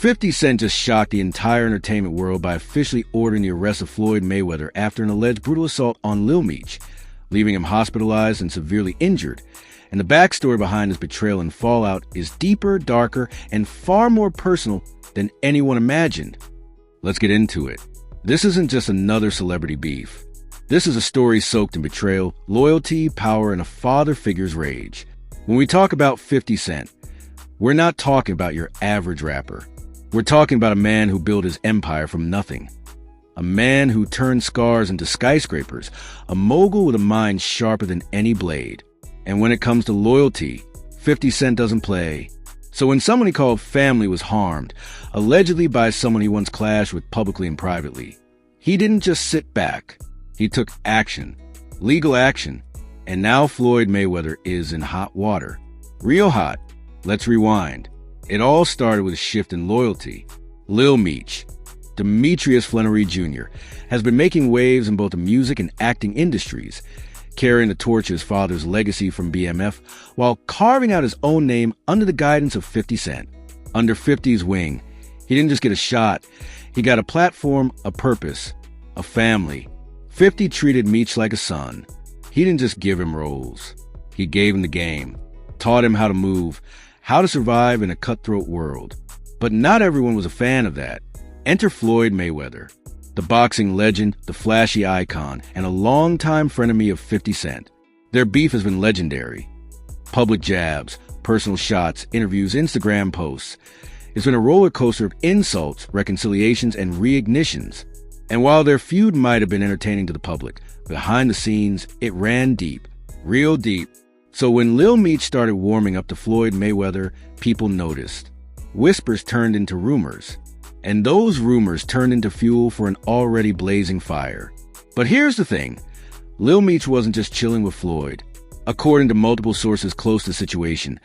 50 Cent just shocked the entire entertainment world by officially ordering the arrest of Floyd Mayweather after an alleged brutal assault on Lil Meech, leaving him hospitalized and severely injured. And the backstory behind his betrayal and fallout is deeper, darker, and far more personal than anyone imagined. Let's get into it. This isn't just another celebrity beef. This is a story soaked in betrayal, loyalty, power, and a father figure's rage. When we talk about 50 Cent, we're not talking about your average rapper. We're talking about a man who built his empire from nothing. A man who turned scars into skyscrapers. A mogul with a mind sharper than any blade. And when it comes to loyalty, 50 Cent doesn't play. So when someone he called family was harmed, allegedly by someone he once clashed with publicly and privately, he didn't just sit back. He took action. Legal action. And now Floyd Mayweather is in hot water. Real hot. Let's rewind. It all started with a shift in loyalty. Lil Meech, Demetrius Flannery Jr., has been making waves in both the music and acting industries, carrying the torch of his father's legacy from BMF while carving out his own name under the guidance of 50 Cent. Under 50's wing, he didn't just get a shot, he got a platform, a purpose, a family. 50 treated Meech like a son. He didn't just give him roles. He gave him the game, taught him how to move, how to survive in a cutthroat world. But not everyone was a fan of that. Enter Floyd Mayweather, the boxing legend, the flashy icon, and a longtime frenemy of 50 Cent. Their beef has been legendary. Public jabs, personal shots, interviews, Instagram posts. It's been a roller coaster of insults, reconciliations, and reignitions. And while their feud might have been entertaining to the public, behind the scenes, it ran deep, real deep. So when Lil Meech started warming up to Floyd Mayweather, people noticed. Whispers turned into rumors. And those rumors turned into fuel for an already blazing fire. But here's the thing. Lil Meech wasn't just chilling with Floyd. According to multiple sources close to the situation,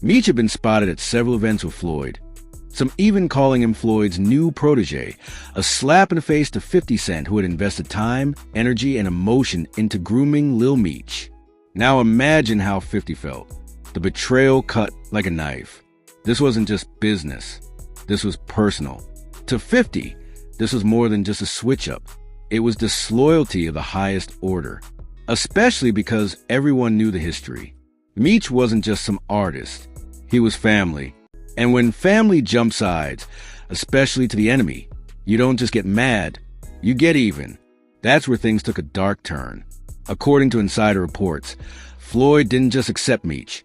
Meech had been spotted at several events with Floyd. Some even calling him Floyd's new protege, a slap in the face to 50 Cent, who had invested time, energy, and emotion into grooming Lil Meech. Now imagine how 50 felt. The betrayal cut like a knife. This wasn't just business. This was personal. To 50, this was more than just a switch-up. It was disloyalty of the highest order, especially because everyone knew the history. Meech wasn't just some artist. He was family. And when family jumps sides, especially to the enemy, you don't just get mad, you get even. That's where things took a dark turn. According to insider reports, Floyd didn't just accept Meech.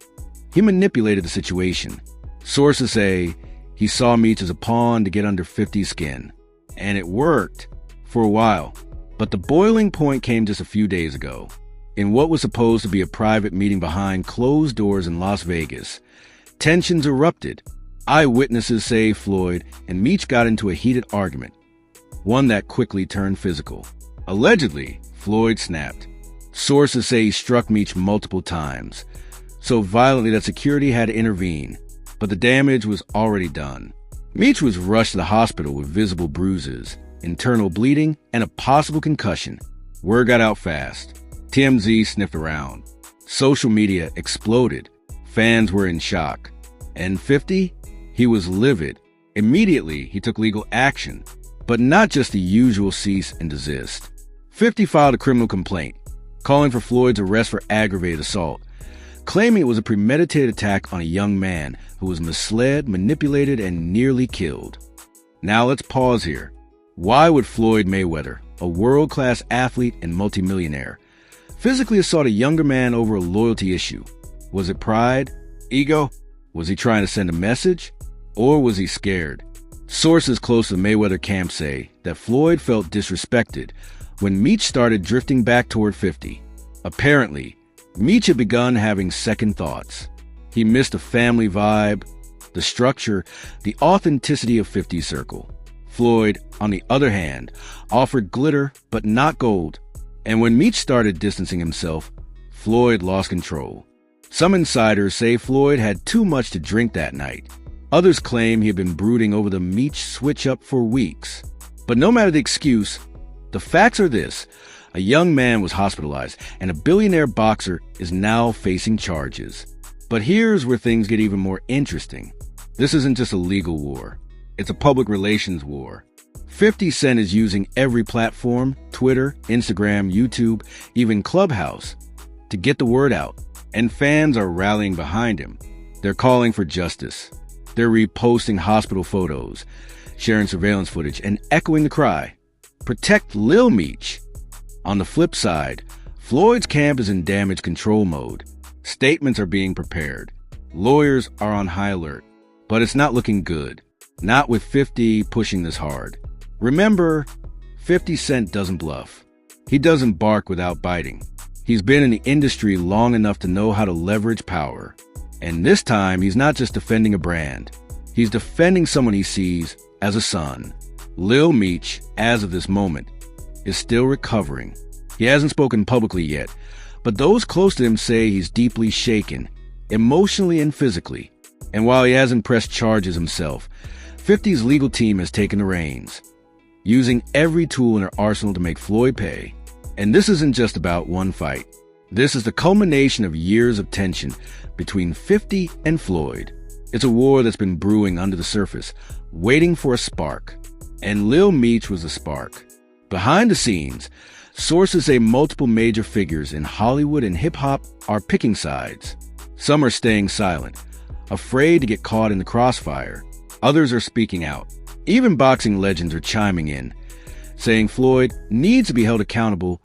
He manipulated the situation. Sources say he saw Meech as a pawn to get under 50's skin. And it worked for a while. But the boiling point came just a few days ago. In what was supposed to be a private meeting behind closed doors in Las Vegas, tensions erupted. Eyewitnesses say Floyd and Meech got into a heated argument, one that quickly turned physical. Allegedly, Floyd snapped. Sources say he struck Meech multiple times, so violently that security had to intervene, but the damage was already done. Meech was rushed to the hospital with visible bruises, internal bleeding, and a possible concussion. Word got out fast. TMZ sniffed around. Social media exploded. Fans were in shock. And 50? He was livid. Immediately, he took legal action, but not just the usual cease and desist. 50 filed a criminal complaint, calling for Floyd's arrest for aggravated assault, claiming it was a premeditated attack on a young man who was misled, manipulated, and nearly killed. Now let's pause here. Why would Floyd Mayweather, a world-class athlete and multimillionaire, physically assault a younger man over a loyalty issue? Was it pride? Ego? Was he trying to send a message? Or was he scared? Sources close to the Mayweather camp say that Floyd felt disrespected when Meech started drifting back toward 50. Apparently, Meech had begun having second thoughts. He missed the family vibe, the structure, the authenticity of 50's circle. Floyd, on the other hand, offered glitter but not gold. And when Meech started distancing himself, Floyd lost control. Some insiders say Floyd had too much to drink that night. Others claim he had been brooding over the Meech switch-up for weeks. But no matter the excuse, the facts are this. A young man was hospitalized, and a billionaire boxer is now facing charges. But here's where things get even more interesting. This isn't just a legal war. It's a public relations war. 50 Cent is using every platform, Twitter, Instagram, YouTube, even Clubhouse, to get the word out. And fans are rallying behind him. They're calling for justice. They're reposting hospital photos, sharing surveillance footage, and echoing the cry, "Protect Lil Meech." On the flip side, Floyd's camp is in damage control mode. Statements are being prepared. Lawyers are on high alert. But it's not looking good. Not with 50 pushing this hard. Remember, 50 Cent doesn't bluff. He doesn't bark without biting. He's been in the industry long enough to know how to leverage power. And this time, he's not just defending a brand. He's defending someone he sees as a son. Lil Meech, as of this moment, is still recovering. He hasn't spoken publicly yet, but those close to him say he's deeply shaken, emotionally and physically. And while he hasn't pressed charges himself, 50's legal team has taken the reins, using every tool in their arsenal to make Floyd pay. And this isn't just about one fight. This is the culmination of years of tension between 50 and Floyd. It's a war that's been brewing under the surface, waiting for a spark. And Lil Meech was the spark. Behind the scenes, sources say multiple major figures in Hollywood and hip-hop are picking sides. Some are staying silent, afraid to get caught in the crossfire. Others are speaking out. Even boxing legends are chiming in, saying Floyd needs to be held accountable